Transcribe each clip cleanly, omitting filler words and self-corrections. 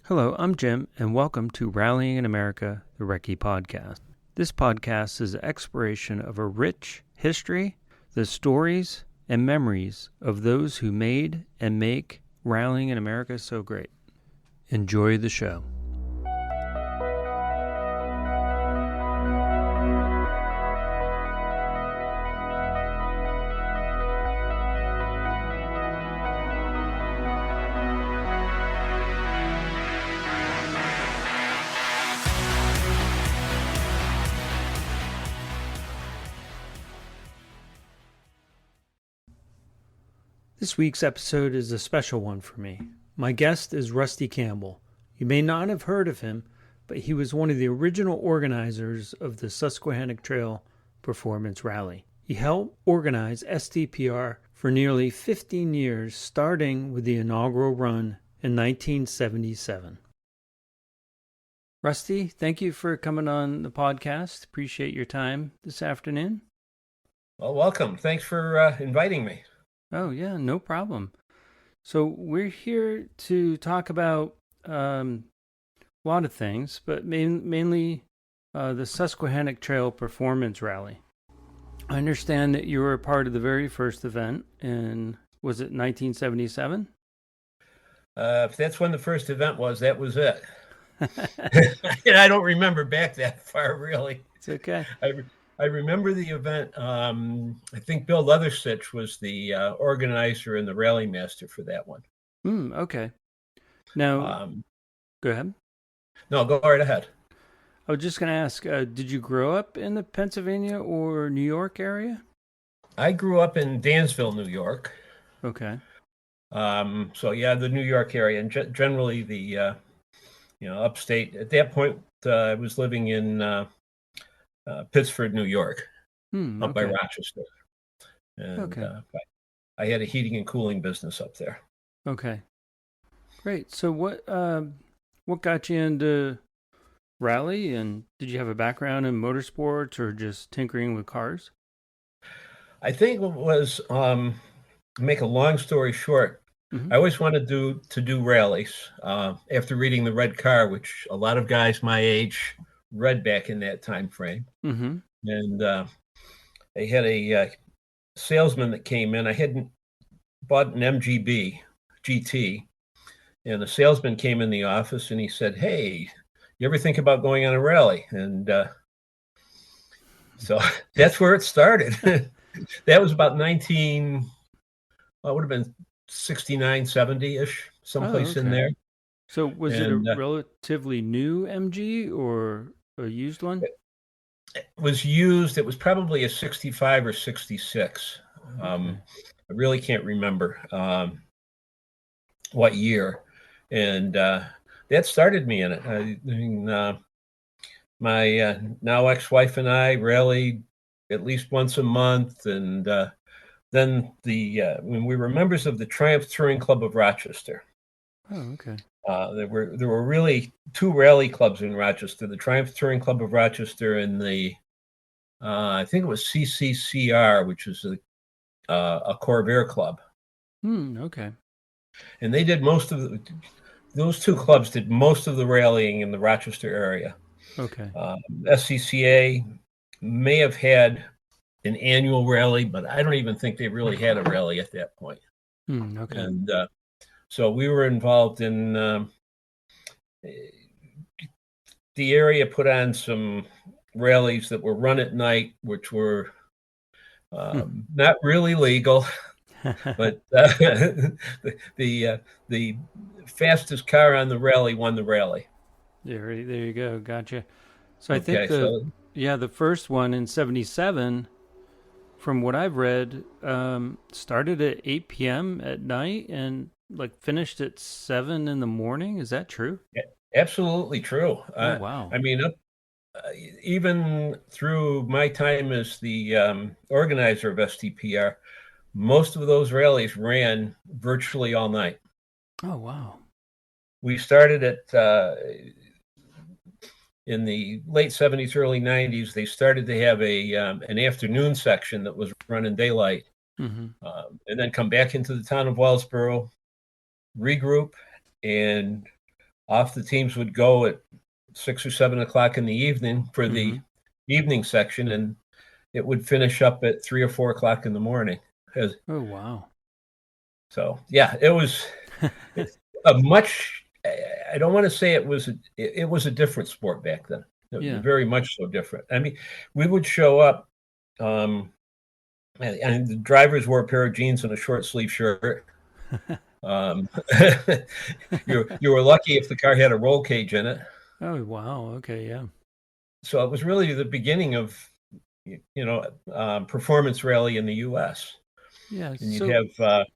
Hello, I'm Jim, and welcome to Rallying in America, the Recce podcast. This podcast is an exploration of a rich history, the stories and memories of those who made and make Rallying in America so great. Enjoy the show. This week's episode is a special one for me. My guest is Rusty Campbell. You may not have heard of him, but he was one of the original organizers of the Susquehannock Trail Performance Rally. He helped organize STPR for nearly 15 years, starting with the inaugural run in 1977. Rusty, thank you for coming on the podcast. Appreciate your time this afternoon. Well, welcome. Thanks for inviting me. Oh, yeah, no problem. So we're here to talk about a lot of things, but mainly the Susquehannock Trail Performance Rally. I understand that you were a part of the very first event in, was it 1977? If that's when the first event was, that was it. And I don't remember back that far, really. It's okay. I remember the event. I think Bill Leatherstitch was the organizer and the rally master for that one. Okay. Now, go ahead. No, go right ahead. I was just going to ask, did you grow up in the Pennsylvania or New York area? I grew up in Dansville, New York. Okay. So yeah, the New York area, and generally the upstate. At that point, I was living in Pittsford, New York, up by Rochester. And I had a heating and cooling business up there. Okay. Great. So what got you into rally, and did you have a background in motorsports or just tinkering with cars? I think it was, make a long story short, I always wanted to do rallies after reading The Red Car, which a lot of guys my age read back in that time frame. And they had a salesman that came in. I hadn't bought an MGB GT, and the salesman came in the office and he said, "Hey, you ever think about going on a rally?" And so that's where it started. That was about it would have been 69, 70-ish, someplace in there. So was it a relatively new MG or a used one? It was used. It was probably a 65 or 66. I really can't remember what year. And that started me in it. My now ex-wife and I rallied at least once a month. And then when we were members of the Triumph Touring Club of Rochester. Oh, okay. There were really two rally clubs in Rochester: the Triumph Touring Club of Rochester and the I think it was CCCR, which is a Corvair club. Okay. And they did those two clubs did most of the rallying in the Rochester area. Okay. SCCA may have had an annual rally, but I don't even think they really had a rally at that point. Okay. And so we were involved in the area put on some rallies that were run at night, which were not really legal, but the fastest car on the rally won the rally. There you go. Gotcha. So I think the first one in 77, from what I've read, started at 8 p.m. at night and finished at 7 in the morning. Is that true? Yeah, absolutely true. Oh, wow. I mean, even through my time as the organizer of STPR, most of those rallies ran virtually all night. Oh, wow. We started in the late 70s, early 90s. They started to have an afternoon section that was run in daylight, and then come back into the town of Wellsboro, regroup, and off the teams would go at 6 or 7 o'clock in the evening for the evening section, and it would finish up at 3 or 4 o'clock in the morning. Oh, wow. So, yeah, it was a much, I don't want to say it was a different sport back then. Yeah. Very much so different. I mean, we would show up, and the drivers wore a pair of jeans and a short sleeve shirt. You were lucky if the car had a roll cage in it. Oh, wow. Okay, yeah. So it was really the beginning of, performance rally in the U.S. Yeah. And you'd have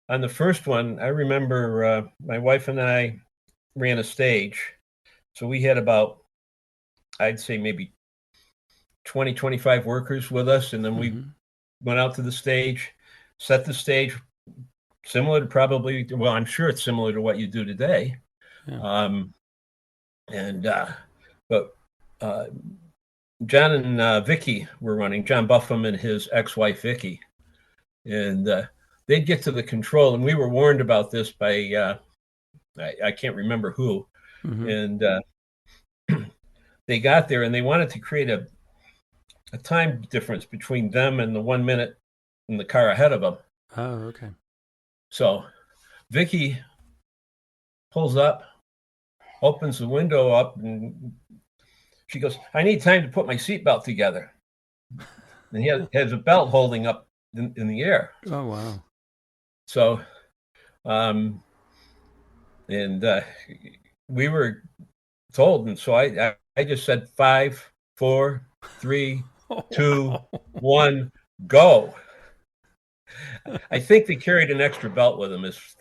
on the first one, I remember my wife and I ran a stage. So we had about, I'd say maybe 20, 25 workers with us. And then we went out to the stage, set the stage, similar to probably, well, I'm sure it's similar to what you do today. Yeah. But John and Vicky were running, John Buffum and his ex-wife, Vicky. And they'd get to the control, and we were warned about this by, I can't remember who. And they got there, and they wanted to create a time difference between them and the 1 minute in the car ahead of them. Oh, okay. So Vicky pulls up, opens the window up, and she goes, "I need time to put my seatbelt together." And he has a belt holding up in the air. Oh, wow. So, we were told, and so I just said 5, 4, 3, 2, 1, go. I think they carried an extra belt with them, is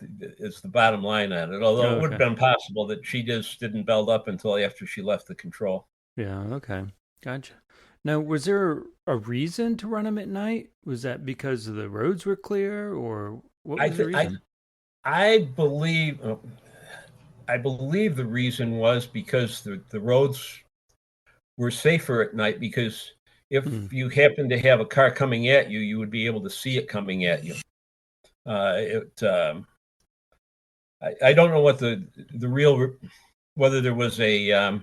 the bottom line on it. Although it would have been possible that she just didn't belt up until after she left the control. Yeah. Okay. Gotcha. Now, was there a reason to run them at night? Was that because the roads were clear, or what was the reason? I believe the reason was because the roads were safer at night, because if you happen to have a car coming at you, you would be able to see it coming at you. I don't know what the real, whether there was a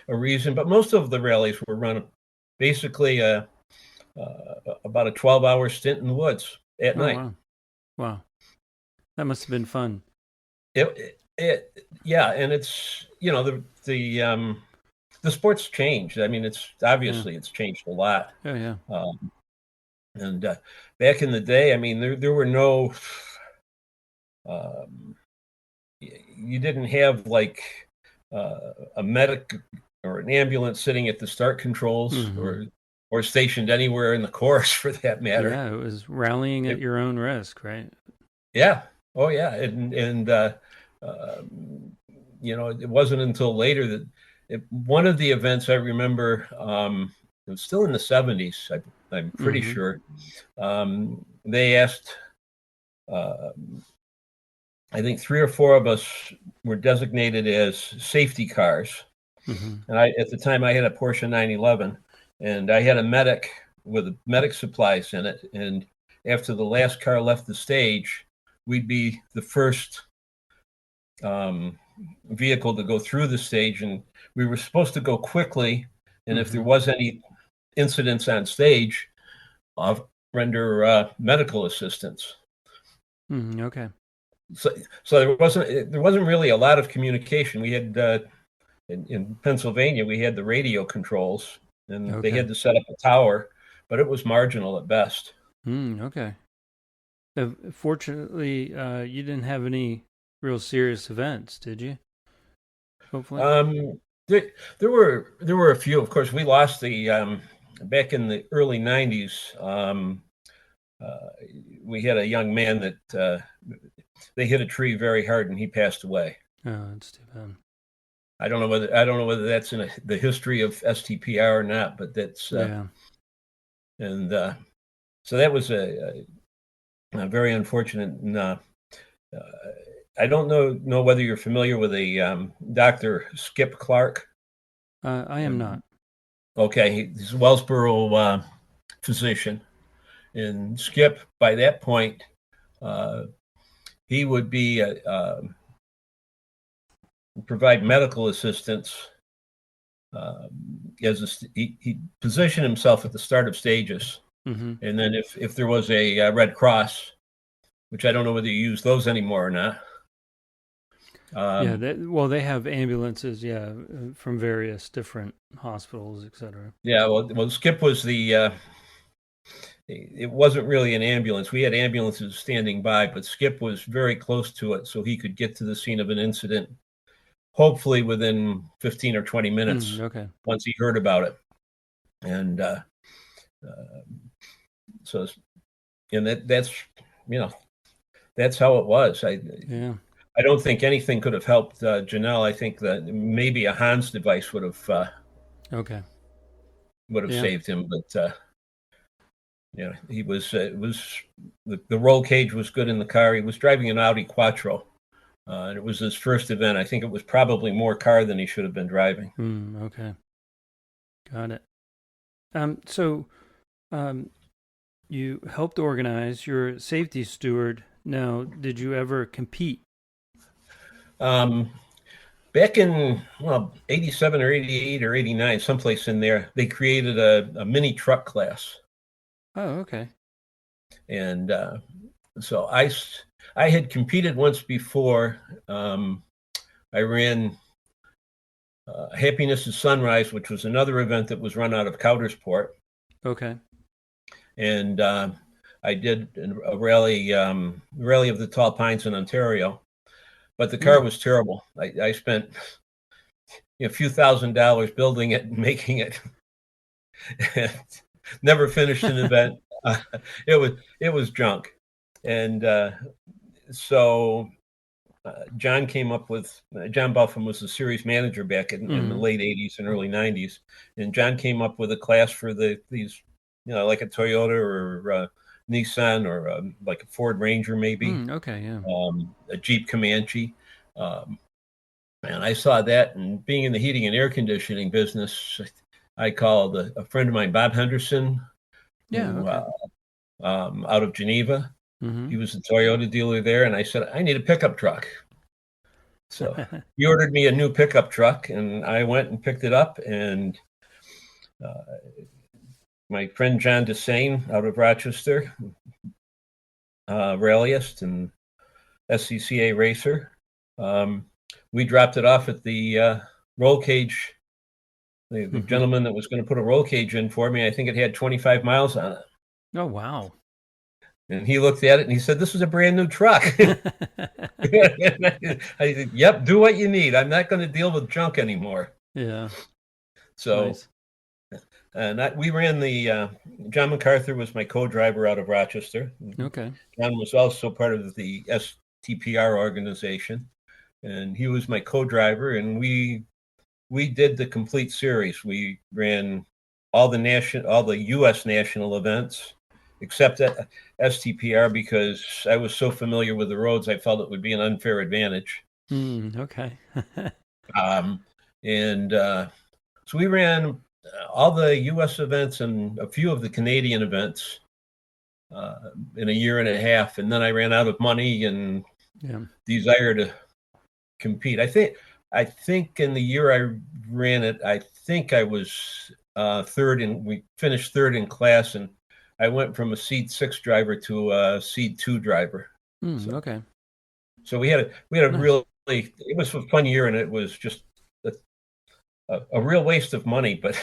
reason, but most of the rallies were run basically about a 12-hour stint in the woods at night. Wow. That must have been fun. Yeah, and it's, the sport's changed. I mean, it's obviously it's changed a lot. Oh, yeah. And back in the day, I mean, there were no, you didn't have like a medic or an ambulance sitting at the start controls or stationed anywhere in the course, for that matter. Yeah, it was rallying at your own risk, right? Yeah. Oh, yeah. And it wasn't until later that one of the events I remember, it was still in the 70s, I'm pretty sure. They asked, I think 3 or 4 of us were designated as safety cars. And at the time I had a Porsche 911, and I had a medic with medic supplies in it. And after the last car left the stage, we'd be the first vehicle to go through the stage, and we were supposed to go quickly. And if there was any incidents on stage, render medical assistance. Okay. So there wasn't really a lot of communication. We had in Pennsylvania, we had the radio controls, and they had to set up a tower, but it was marginal at best. Okay. Fortunately, you didn't have any real serious events, did you? Hopefully. There were a few. Of course, we lost the back in the early 90s. We had a young man that they hit a tree very hard, and he passed away. Oh, that's too bad. I don't know whether that's in the history of STPR or not, but that's and so that was a very unfortunate. And I don't know whether you're familiar with a Dr. Skip Clark. I am not. Okay, he's a Wellsboro physician, and Skip, by that point, he would be provide medical assistance. He positioned himself at the start of stages, and then if there was a Red Cross, which I don't know whether you use those anymore or not. They have ambulances, from various different hospitals, etc. Yeah, well, Skip was the. It wasn't really an ambulance. We had ambulances standing by, but Skip was very close to it, so he could get to the scene of an incident, hopefully within 15 or 20 minutes. Okay. Once he heard about it, and so, and that's that's how it was. I don't think anything could have helped Janelle. I think that maybe a Hans device would have saved him, but he was the roll cage was good in the car. He was driving an Audi Quattro, and it was his first event. I think it was probably more car than he should have been driving. Okay, got it. You helped organize. You're a safety steward. Now, did you ever compete? Back in 87 or 88 or 89, someplace in there, they created a mini truck class. Oh, okay. And so I had competed once before. I ran Happiness is Sunrise, which was another event that was run out of Coudersport. Okay. And I did a rally of the Tall Pines in Ontario, but the car was terrible. I spent a few $1,000s building it and making it. Never finished an event. It was junk, and so John came up with John Buffum was the series manager back in the late '80s and early '90s, and John came up with a class for these like a Toyota or Nissan or like a Ford Ranger maybe. A Jeep Comanche. And I saw that, and being in the heating and air conditioning business, I called a friend of mine, Bob Henderson, out of Geneva. He was a Toyota dealer there, and I said, I need a pickup truck. So he ordered me a new pickup truck, and I went and picked it up, and my friend John Dessain out of Rochester, rallyist and SCCA racer, we dropped it off at the roll cage. The gentleman that was going to put a roll cage in for me, I think it had 25 miles on it. Oh, wow. And he looked at it and he said, "This is a brand new truck." I said, "Yep, do what you need. I'm not going to deal with junk anymore." Yeah. So, nice. And we ran the, John MacArthur was my co-driver out of Rochester. Okay. John was also part of the STPR organization, and he was my co-driver, and we did the complete series. We ran all the U.S. national events, except at STPR, because I was so familiar with the roads, I felt it would be an unfair advantage. Okay. So we ran all the U.S. events and a few of the Canadian events in a year and a half, and then I ran out of money and desire to compete. I think in the year I ran it, I think I was third, and we finished third in class, and I went from a seed 6 driver to a seed 2 driver. Okay. So we had a nice. It was a fun year, and it was just a real waste of money, but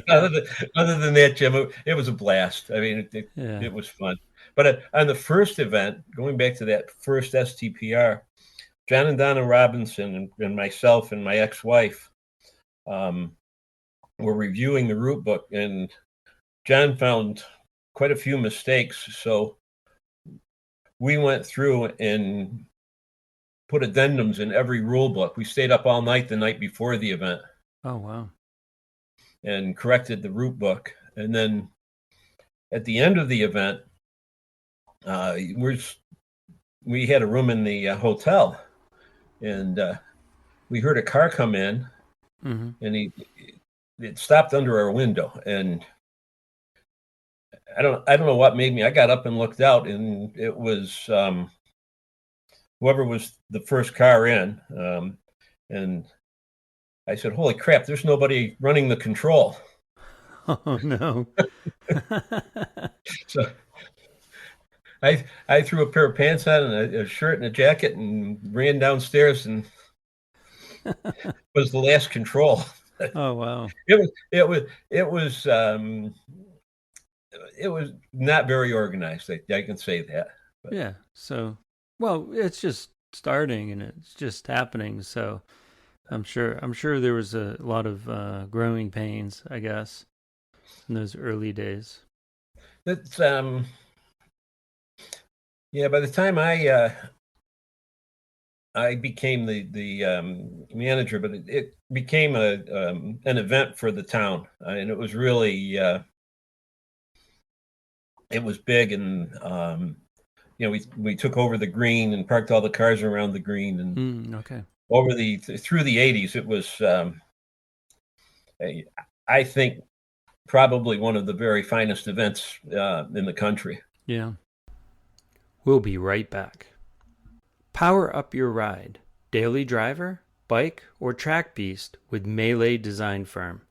other than that, Jim, it was a blast. I mean, it was fun. But on the first event, going back to that first STPR, John and Donna Robinson and myself and my ex-wife were reviewing the route book, and John found quite a few mistakes. So we went through and put addendums in every rule book. We stayed up all night the night before the event. Oh, wow. And corrected the route book. And then at the end of the event, we had a room in the hotel, and we heard a car come in, and it stopped under our window, and I don't know what made me. I got up and looked out, and it was whoever was the first car in, and I said, "Holy crap! There's nobody running the control." Oh no. So I threw a pair of pants on and a shirt and a jacket and ran downstairs and was the last control. Oh wow. It was not very organized. I can say that. But. Yeah. So, well, it's just starting and it's just happening. So, I'm sure there was a lot of growing pains, I guess, in those early days. It's yeah. By the time I became the manager, but it became an event for the town, and it was really it was big, and we took over the green and parked all the cars around the green, and Okay. through the 80s, it was I think probably one of the very finest events in the country. Yeah. We'll be right back. Power up your ride. Daily driver, bike, or track beast with Melee Design Firm.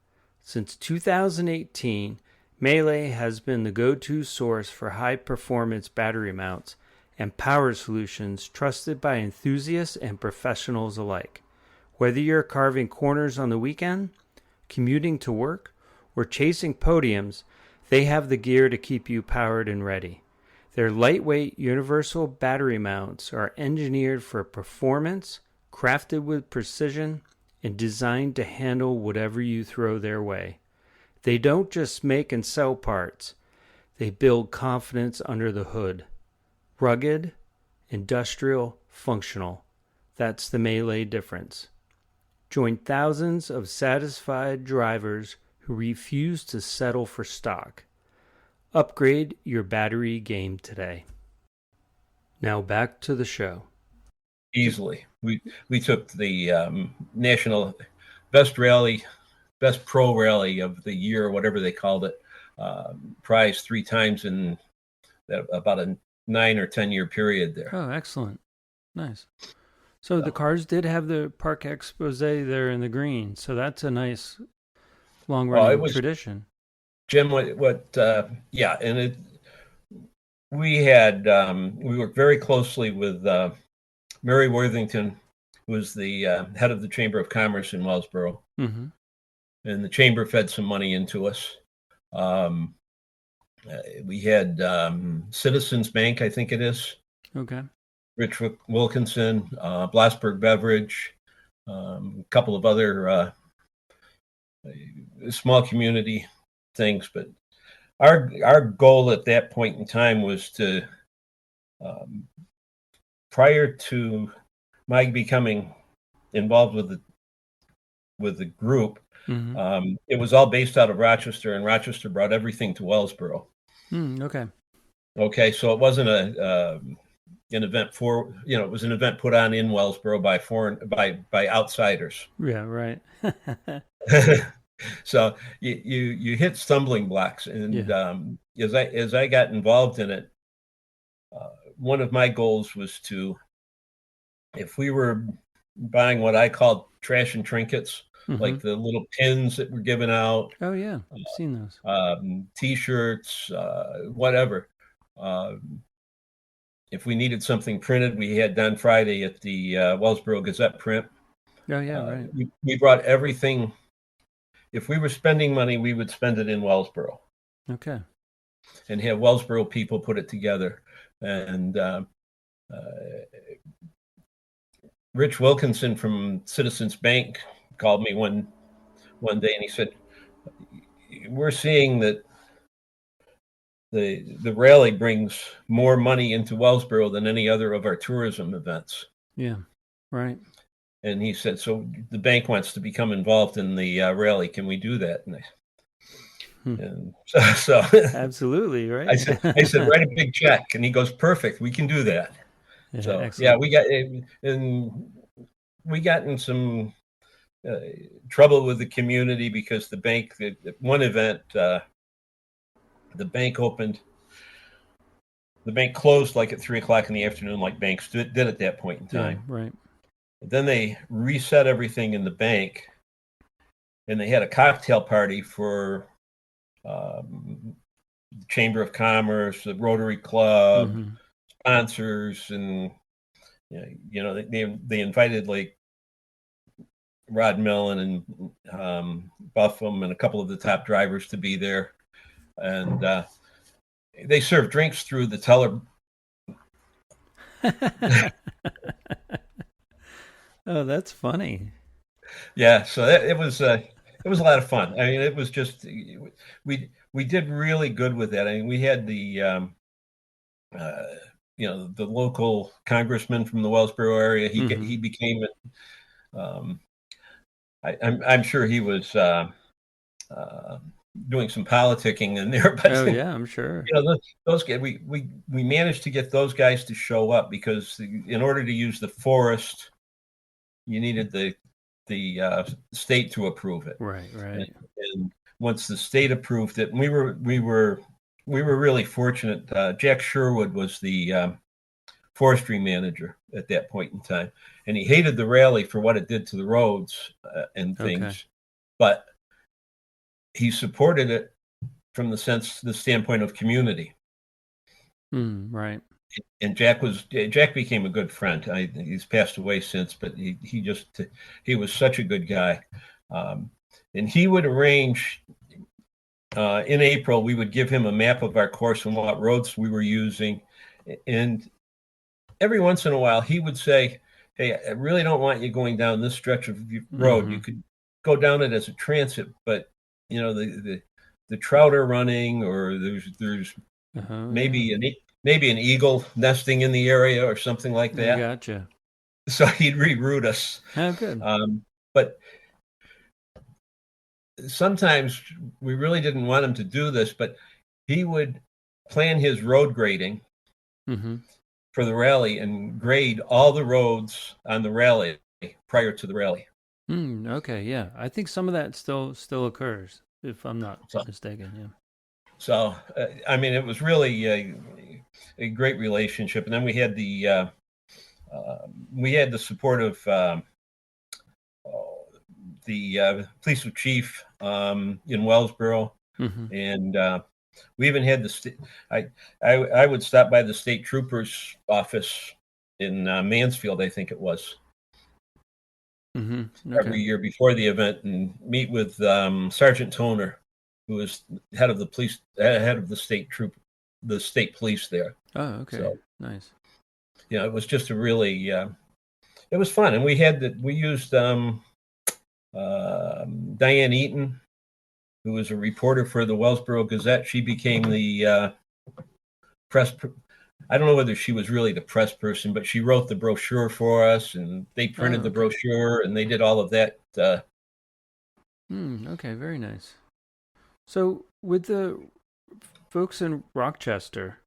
Since 2018, Melee has been the go-to source for high-performance battery mounts and power solutions trusted by enthusiasts and professionals alike. Whether you're carving corners on the weekend, commuting to work, or chasing podiums, they have the gear to keep you powered and ready. Their lightweight universal battery mounts are engineered for performance, crafted with precision, and designed to handle whatever you throw their way. They don't just make and sell parts, they build confidence under the hood. Rugged, industrial, functional. That's the Melee difference. Join thousands of satisfied drivers who refuse to settle for stock. Upgrade your battery game today. Now back to the show. Easily, we took the national best pro rally of the year, whatever they called it, prize 3 times in about a 9 or 10 year period there. Oh, excellent. Nice. So the cars did have the park expose there in the green. So that's a nice long running tradition. Jim, yeah, and we worked very closely with Mary Worthington, who was the head of the Chamber of Commerce in Wellsboro, and the chamber fed some money into us. We had Citizens Bank, I think it is. Okay. Rich Wilkinson, Blasberg Beverage, a couple of other small community things, but our goal at that point in time was to, prior to my becoming involved with the group, it was all based out of Rochester, and Rochester brought everything to Wellsboro. Okay, so it wasn't an event it was an event put on in Wellsboro by outsiders. Yeah, right. So you hit stumbling blocks, and as I got involved in it, one of my goals was to, if we were buying what I called trash and trinkets, like the little pins that were given out. Oh yeah, I've seen those. T-shirts, whatever. If we needed something printed, we had Don Friday at the Wellsboro Gazette print. Oh yeah, right. We brought everything. If we were spending money, we would spend it in Wellsboro. Okay. And have Wellsboro people put it together. And Rich Wilkinson from Citizens Bank called me one day, and he said, "We're seeing that the rally brings more money into Wellsboro than any other of our tourism events." Yeah, right. And he said, "So the bank wants to become involved in the rally. Can we do that?" And so absolutely, right. I said, "Write a big check," and he goes, "Perfect, we can do that." Yeah, so excellent. Yeah, we got in some trouble with the community because the bank, at one event, the bank opened the bank closed like at 3:00 in the afternoon, like banks did at that point in time. Yeah, right. Then they reset everything in the bank, and they had a cocktail party for the Chamber of Commerce, the Rotary Club, sponsors, and they invited like Rod Millen and Buffum and a couple of the top drivers to be there, and they served drinks through the teller. Oh, that's funny. Yeah, so it was a lot of fun. I mean, it was just we did really good with that. I mean, we had the the local congressman from the Wellsboro area. He became I'm sure he was doing some politicking in there, but Oh yeah, I'm sure. Those guys, we managed to get those guys to show up because in order to use the forest, you needed the state to approve it. Right. And once the state approved it, and we were really fortunate. Jack Sherwood was the forestry manager at that point in time, and he hated the rally for what it did to the roads and things, but he supported it from the standpoint of community. Right. And Jack became a good friend. He's passed away since, but he was such a good guy. And he would arrange in April, we would give him a map of our course and what roads we were using. And every once in a while, he would say, "Hey, I really don't want you going down this stretch of road. You could go down it as a transit, but the trout are running, or there's maybe an eagle nesting in the area or something like that." I gotcha. So he'd reroute us. Oh, good. But sometimes we really didn't want him to do this, but he would plan his road grading for the rally and grade all the roads on the rally prior to the rally. Okay, yeah. I think some of that still occurs, if I'm not mistaken. Yeah. So, I mean, it was really a great relationship. And then we had the support of the police chief in Wellsboro, and we even had I would stop by the state trooper's office in Mansfield, I think it was, every year before the event, and meet with Sergeant Toner, who was head of the state police there. Oh, okay. So, nice. It was just a really it was fun, and we used Diane Eaton, who was a reporter for the Wellsboro Gazette. She became the press. I don't know whether she was really the press person, but she wrote the brochure for us, and they printed the brochure, and they did all of that. Okay, very nice. So, with the folks in Rochester,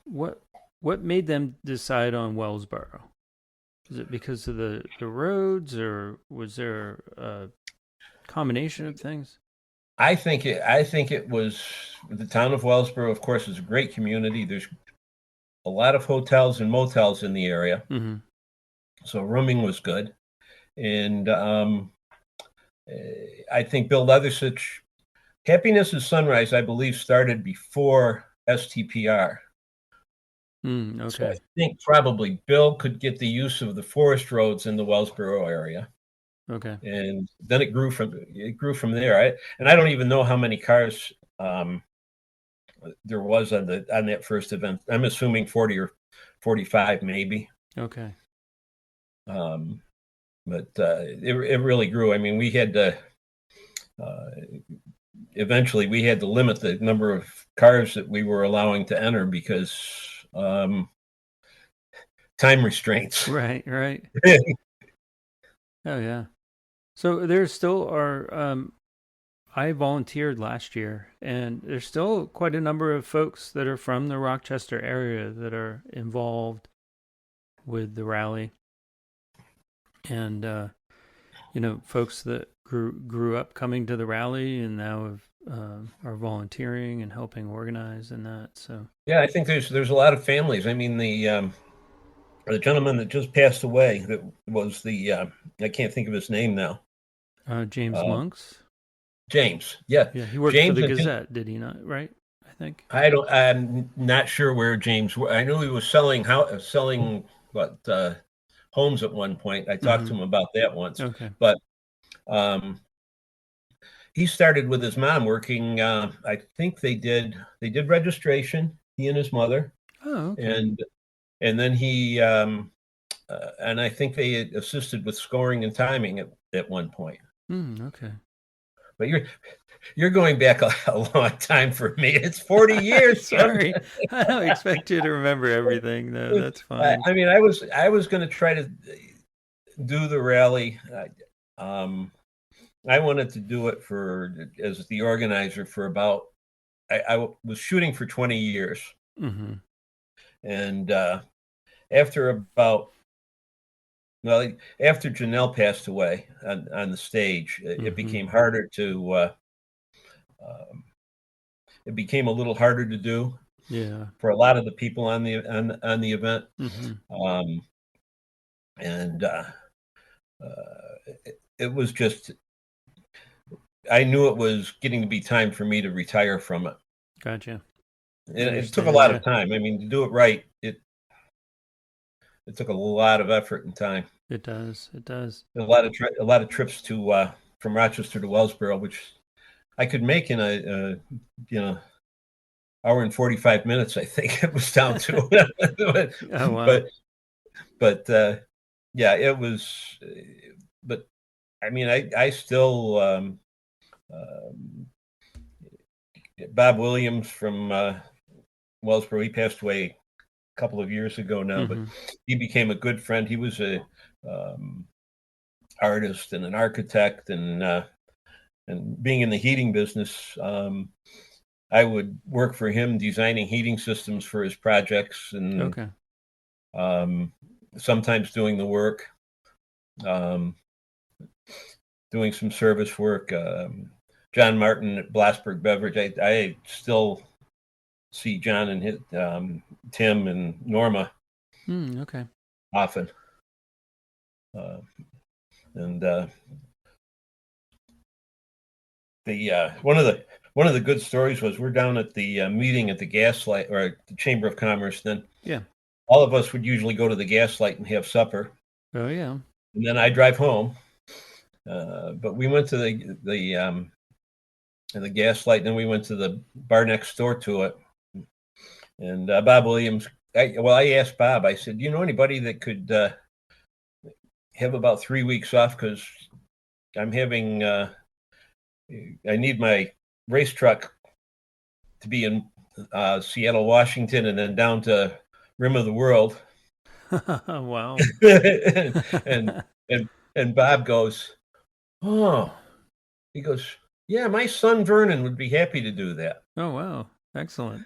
what made them decide on Wellsboro? Is it because of the roads, or was there a combination of things? I think it was the town of Wellsboro. Of course, is a great community. There's a lot of hotels and motels in the area, so rooming was good. And I think Bill Leathersich, Happiness is Sunrise, I believe, started before STPR. Okay. So I think probably Bill could get the use of the forest roads in the Wellsboro area. Okay. And then it grew from there. I don't even know how many cars there was on that first event. I'm assuming 40 or 45 maybe. Okay. But it really grew. I mean, we had to eventually we had to limit the number of cars that we were allowing to enter because time restraints. Right. Oh yeah. So there still are. I volunteered last year, and there's still quite a number of folks that are from the Rochester area that are involved with the rally, and folks that grew up coming to the rally and now have are volunteering and helping organize and that. So Yeah, I think there's a lot of families. I mean, the gentleman that just passed away, that was the I can't think of his name now. James Uh, Monks. James, yeah, Yeah, he worked for James the and his, Gazette, did he not? Right, I think. I'm not sure where James. I knew he was selling what homes at one point. I talked to him about that once, Okay. but um, he started with his mom working. I think they did registration. He and his mother, Oh, okay. and then he and I think they assisted with scoring and timing at one point. Okay. But you're going back a long time for me. It's 40 years, Jim. Sorry, I don't expect you to remember everything. No, that's fine. I mean, I was going to try to do the rally. I wanted to do it as the organizer for about. I was shooting for 20 years, and after about well, after Janelle passed away on the stage, it became harder to. It became a little harder to do. Yeah. For a lot of the people on the event, and it was just. I knew it was getting to be time for me to retire from it. Gotcha. It took a lot of time. I mean, to do it right, it took a lot of effort and time. It does. It does. A lot of trips to from Rochester to Wellsboro, which I could make in a hour and 45 minutes. I think it was down to. Oh wow. But yeah, it was. But I mean, I still. Bob Williams from Wellsboro, he passed away a couple of years ago now, but he became a good friend. He was a artist and an architect, and being in the heating business, I would work for him designing heating systems for his projects, and sometimes doing the work, doing some service work. John Martin at Blasberg Beverage. I still see John and his, Tim and Norma often. And the one of the good stories was we're down at the meeting at the Gaslight or the Chamber of Commerce. Then all of us would usually go to the Gaslight and have supper. Oh yeah. And then I drive home. But we went to the Gaslight, and then we went to the bar next door to it. And Bob Williams, I asked Bob, I said, do you know anybody that could have about 3 weeks off? Because I'm having, I need my race truck to be in Seattle, Washington, and then down to Rim of the World. Wow. and Bob goes, oh, he goes, yeah, my son Vernon would be happy to do that. Oh wow, excellent.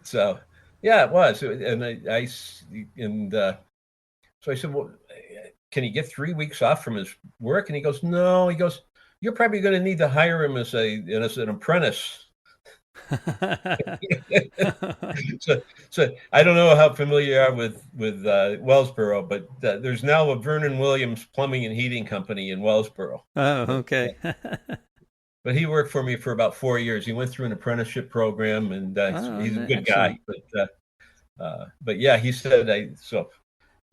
So yeah, it was, and so I said, well, can he get 3 weeks off from his work? And he goes, no. He goes, you're probably going to need to hire him as an apprentice. So I don't know how familiar you are with Wellsboro, but there's now a Vernon Williams Plumbing and Heating Company in Wellsboro. Oh, okay. But he worked for me for about 4 years. He went through an apprenticeship program, and he's a good guy. But yeah, he said so.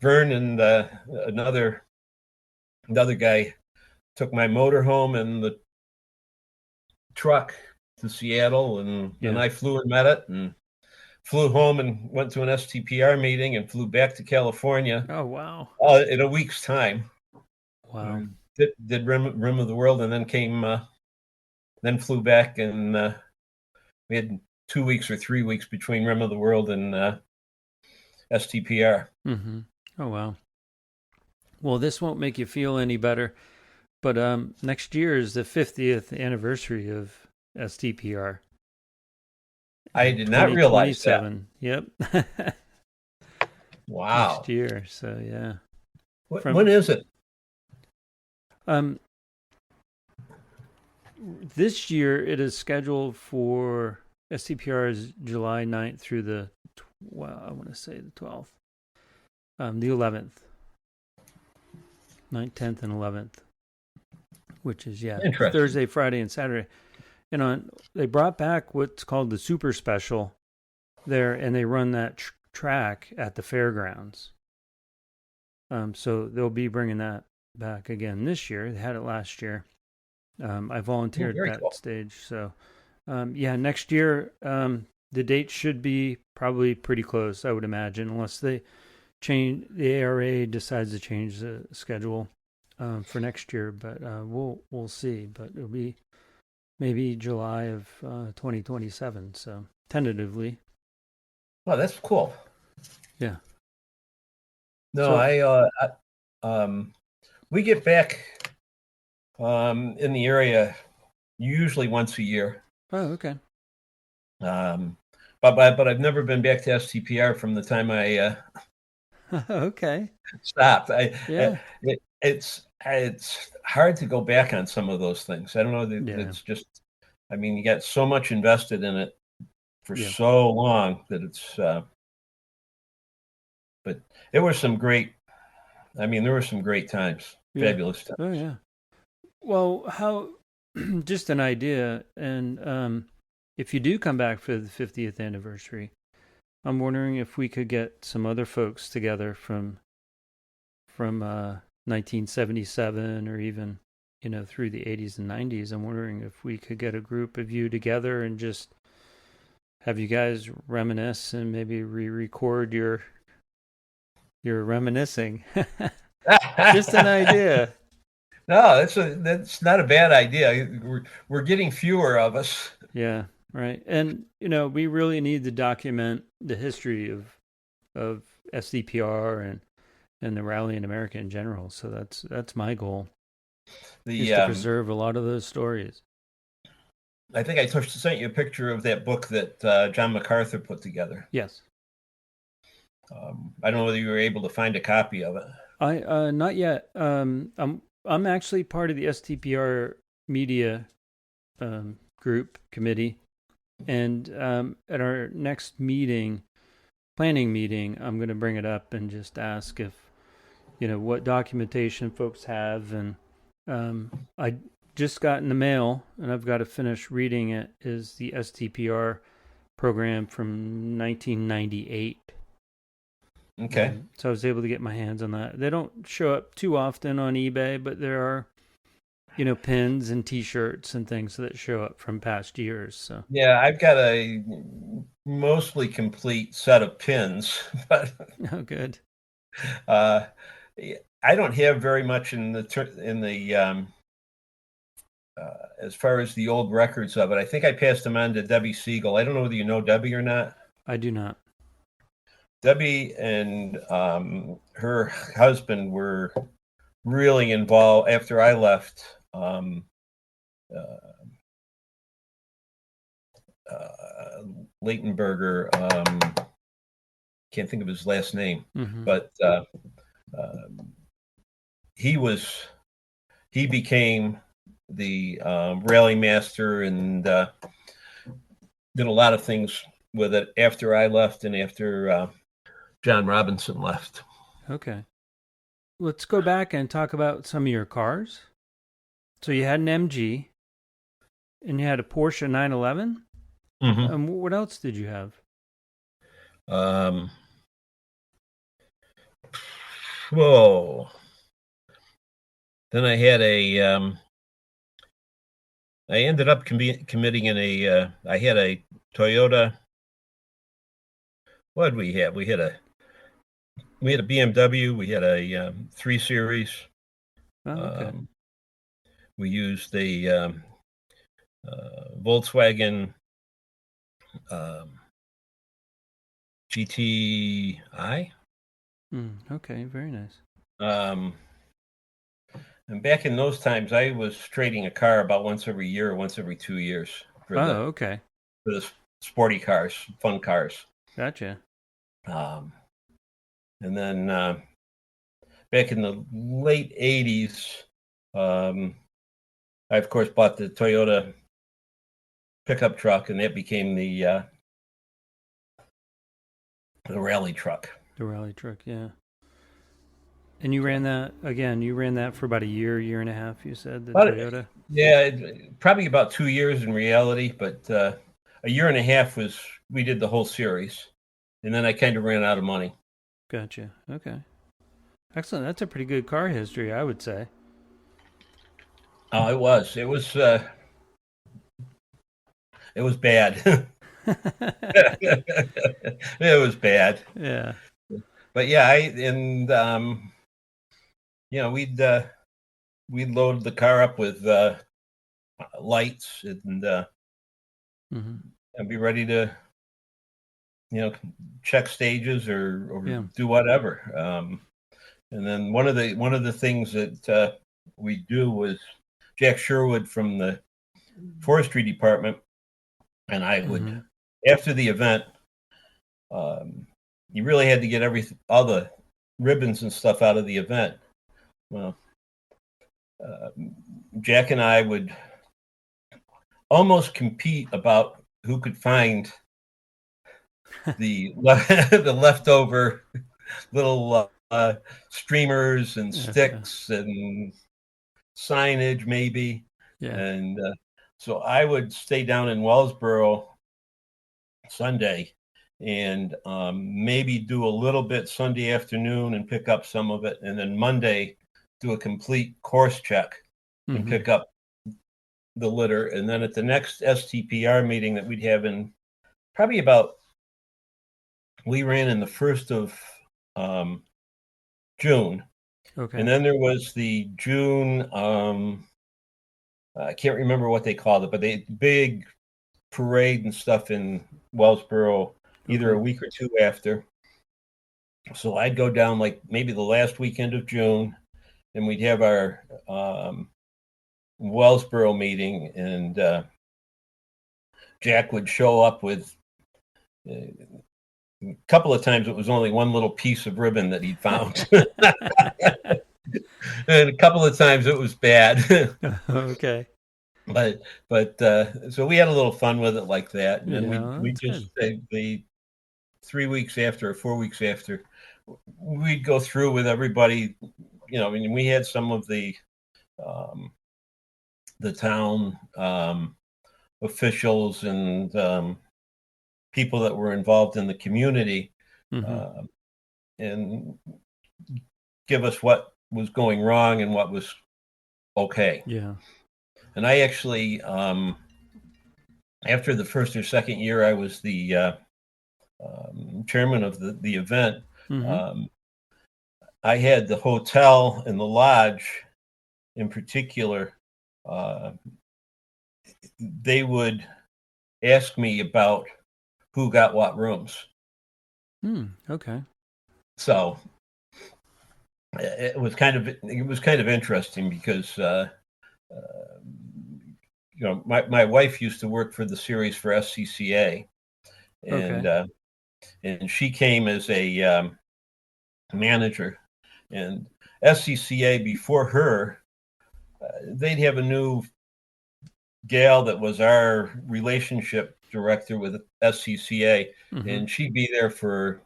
Vern and another guy took my motorhome and the truck to Seattle, and then I flew and met it, and flew home and went to an STPR meeting, and flew back to California. Oh wow! In a week's time. Wow. Did Rim of the World, and then then flew back, and we had 2 weeks or 3 weeks between Rim of the World and STPR. Oh wow. Well, this won't make you feel any better, but next year is the 50th anniversary of STPR. I did not realize that. Yep. Wow. Next year, so yeah. When is it? This year it is scheduled for STPR is July 9th through I want to say the 12th, the 11th, 9th, 10th, and 11th, which is Interesting. Thursday, Friday, and Saturday. And they brought back what's called the Super Special there, and they run that track at the fairgrounds. So they'll be bringing that back again this year. They had it last year. I volunteered at that stage. So, next year, the date should be probably pretty close, I would imagine, unless the ARA decides to change the schedule for next year. But we'll see. But it'll be maybe July of 2027. So tentatively. Well, that's cool. Yeah. No, we get back in the area usually once a year. Oh, okay. But I've never been back to STPR from the time I okay stopped. It's hard to go back on some of those things. I don't know. It's just, I mean, you got so much invested in it for so long that it's. But there were some great. I mean, there were some great times, fabulous times. Oh yeah. Well, how? Just an idea, and if you do come back for the 50th anniversary, I'm wondering if we could get some other folks together from 1977 or even through the 80s and 90s. I'm wondering if we could get a group of you together and just have you guys reminisce and maybe re-record your reminiscing. Just an idea. No, that's not a bad idea. We're getting fewer of us. Yeah, right. And we really need to document the history of SDPR and the rally in America in general. So that's my goal. Is to preserve a lot of those stories. I think I sent you a picture of that book that John MacArthur put together. Yes. I don't know whether you were able to find a copy of it. I not yet. I'm actually part of the STPR media committee, and at our next planning meeting, I'm going to bring it up and just ask if what documentation folks have, and I just got in the mail, and I've got to finish reading it. Is the STPR program from 1998. Okay. So I was able to get my hands on that. They don't show up too often on eBay, but there are, pins and T-shirts and things that show up from past years. So yeah, I've got a mostly complete set of pins, but oh, good. I don't have very much in the as far as the old records of it. I think I passed them on to Debbie Siegel. I don't know whether you know Debbie or not. I do not. Debbie and her husband were really involved after I left. Leitenberger, can't think of his last name, but he became the rally master and did a lot of things with it after I left and after John Robinson left. Okay. Let's go back and talk about some of your cars. So you had an MG and you had a Porsche 911. What else did you have? Whoa. Then I had I ended up committing in I had a Toyota. What did we have? We had a BMW. We had a 3 Series. Oh, okay. We used a Volkswagen GTI. Okay, very nice. And back in those times, I was trading a car about once every year or once every 2 years. Okay. For the sporty cars, fun cars. Gotcha. And then back in the late 80s, I of course bought the Toyota pickup truck, and that became the rally truck. The rally truck, yeah. And you ran that again. You ran that for about a year and a half. You said the Toyota. Yeah, probably about 2 years in reality, but a year and a half was we did the whole series, and then I kind of ran out of money. Gotcha. Okay. Excellent. That's a pretty good car history, I would say. Oh, it was. It was bad. It was bad. Yeah. But yeah, we'd load the car up with lights and be ready to check stages or do whatever. And then one of the things that we do was Jack Sherwood from the forestry department and I would after the event, you really had to get all the ribbons and stuff out of the event. Well, Jack and I would almost compete about who could find the leftover little streamers and sticks and signage, maybe. Yeah. And so I would stay down in Wellsboro Sunday and maybe do a little bit Sunday afternoon and pick up some of it, and then Monday do a complete course check and pick up the litter. And then at the next STPR meeting that we'd have in probably we ran in the 1st of June. Okay. And then there was the June, I can't remember what they called it, but they big parade and stuff in Wellsboro, either a week or two after. So I'd go down like maybe the last weekend of June, and we'd have our Wellsboro meeting, and Jack would show up with a couple of times it was only one little piece of ribbon that he'd found. And a couple of times it was bad. Okay. But so we had a little fun with it like that. And then we just the 3 weeks after or 4 weeks after, we'd go through with everybody. I mean, we had some of the town officials and people that were involved in the community and give us what was going wrong and what was okay. Yeah. And I actually, after the first or second year, I was the chairman of the event. I had the hotel and the lodge in particular. They would ask me about who got what rooms. Okay. So it was kind of interesting because my wife used to work for the series for SCCA, and and she came as a manager, and SCCA before her, they'd have a new gal that was our relationship director with SCCA, and she'd be there for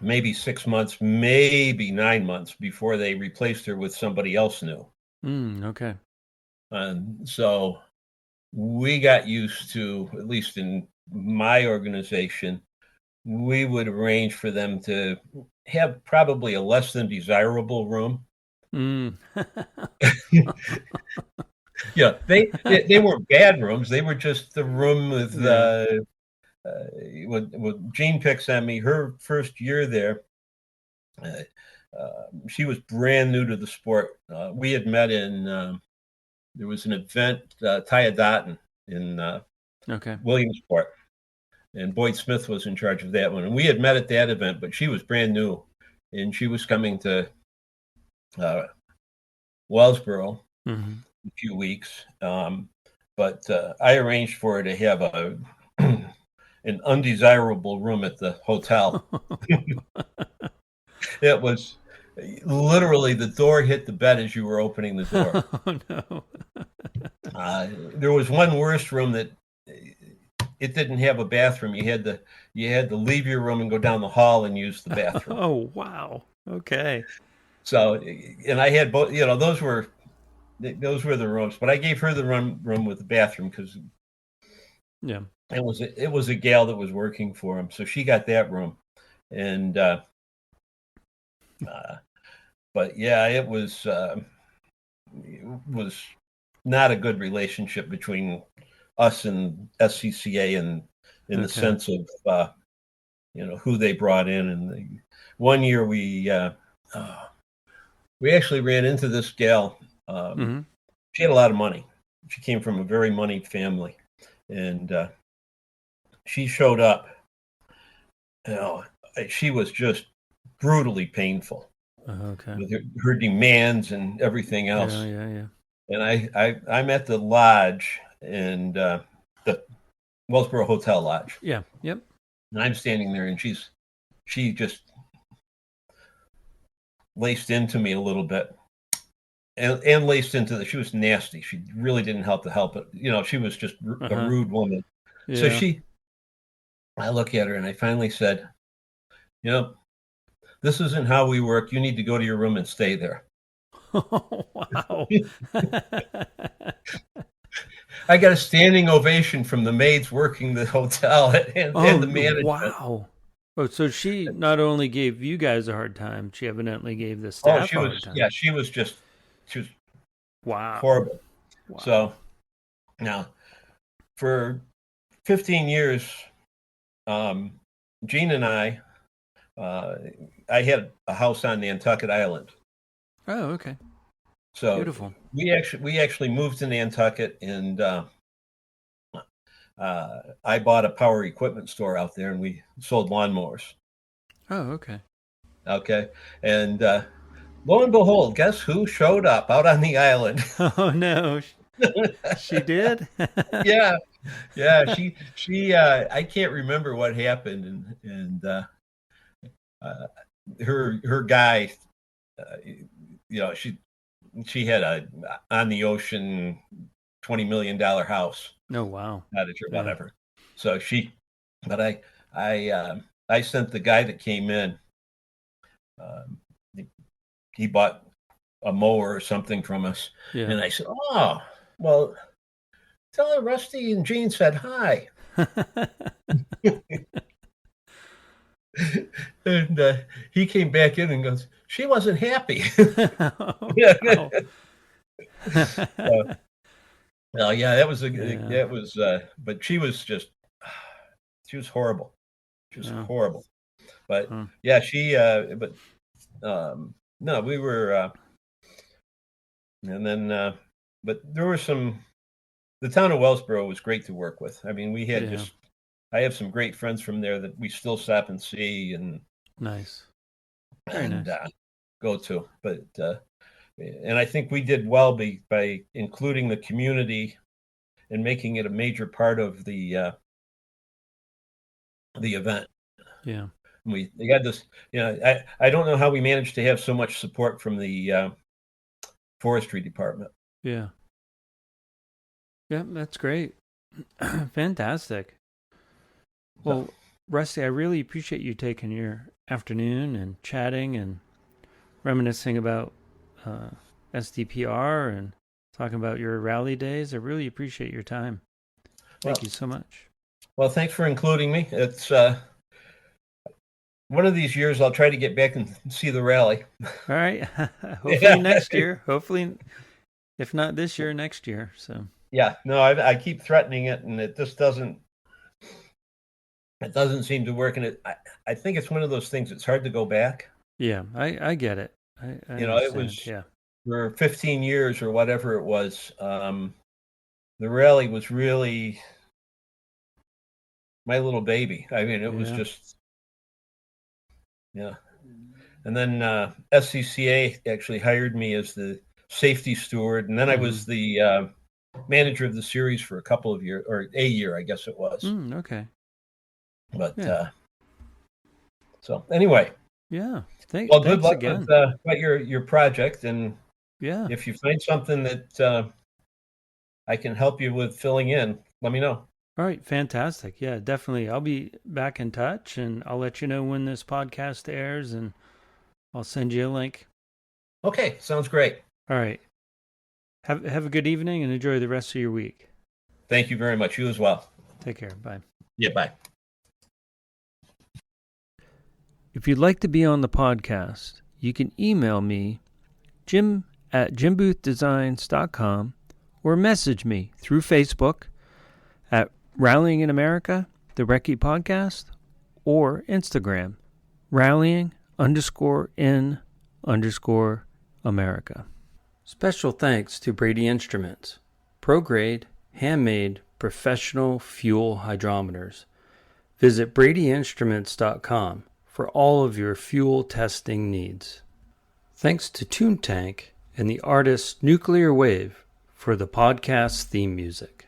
maybe 6 months, maybe 9 months before they replaced her with somebody else new. Okay. And so we got used to, at least in my organization, we would arrange for them to have probably a less than desirable room. Yeah, they weren't bad rooms. They were just the room with what Jean picks on me. Her first year there, she was brand new to the sport. We had met in there was an event, Taya Dotton in Williamsport, and Boyd Smith was in charge of that one. And we had met at that event, but she was brand new, and she was coming to Wellsboro a few weeks. But I arranged for her to have an undesirable room at the hotel. It literally the door hit the bed as you were opening the door. Oh no. There was one worse room that it didn't have a bathroom. You had to leave your room and go down the hall and use the bathroom. Oh wow. Okay. So, and I had both. Those were the rooms. But I gave her the room with the bathroom because Yeah. it was a gal that was working for him, so she got that room. And but yeah, it was not a good relationship between us and SCCA, and in the sense of who they brought in. And one year we actually ran into this gal. She had a lot of money. She came from a very moneyed family, and she showed up. She was just brutally painful with her demands and everything else. Yeah. And I'm at the lodge, and the Wellsboro Hotel Lodge. Yeah. Yep. And I'm standing there, and she just laced into me a little bit, and laced into she was nasty. She really didn't help it. She was just a rude woman. Yeah. So I look at her, and I finally said, this isn't how we work. You need to go to your room and stay there. Oh, wow. I got a standing ovation from the maids working the hotel and the management. Wow. Oh, so she not only gave you guys a hard time, she evidently gave the staff a hard time. Yeah, she was wow. Horrible. Wow. So now for 15 years, Gene and I had a house on Nantucket Island. Oh, okay. So beautiful. We actually moved to Nantucket, and I bought a power equipment store out there, and we sold lawnmowers. Oh, okay. Okay, and lo and behold, guess who showed up out on the island? Oh no, she did. Yeah. She. I can't remember what happened, and her guy. She had a on the ocean $20 million house. Oh wow. Cottage or whatever. So but I sent the guy that came in. He bought a mower or something from us, and I said, "Oh, well, tell her Rusty and Gene said hi." And he came back in and goes, "She wasn't happy." Well, yeah, that was but she was horrible. She was horrible. But yeah, no, we were, and then, but there were the town of Wellsboro was great to work with. I mean, we had I have some great friends from there that we still stop and see, and nice. Go to. But and I think we did well by including the community and making it a major part of the event. Yeah. We had this. I don't know how we managed to have so much support from the forestry department. Yeah. Yeah, that's great. Fantastic. Well, Rusty, I really appreciate you taking your afternoon and chatting and reminiscing about SDPR and talking about your rally days. I really appreciate your time. Thank you so much. Well, thanks for including me. It's one of these years I'll try to get back and see the rally. All right. Hopefully next year. Hopefully, if not this year, next year. So. Yeah. No, I keep threatening it, and it just doesn't. It doesn't seem to work, and I think it's one of those things. It's hard to go back. Yeah, I get it. I it was for 15 years or whatever it was. The rally was really my little baby. I mean, it was just, And then SCCA actually hired me as the safety steward, and then I was the manager of the series for a couple of years, or a year, I guess it was. Okay. But so anyway, Yeah. Well, good Thanks luck again. with your project, and Yeah. if you find something that I can help you with filling in, let me know. All right. Fantastic. Yeah, definitely. I'll be back in touch, and I'll let you know when this podcast airs, and I'll send you a link. Okay, sounds great. All right. Have a good evening and enjoy the rest of your week. Thank you very much. You as well. Take care. Bye. Yeah, bye. If you'd like to be on the podcast, you can email me, jim@jimboothdesigns.com, or message me through Facebook at Rallying in America, the Recce Podcast, or Instagram, rallying_in_America. Special thanks to Brady Instruments, pro-grade, handmade, professional fuel hydrometers. Visit bradyinstruments.com for all of your fuel testing needs. Thanks to Toontank and the artist Nuclear Wave for the podcast theme music.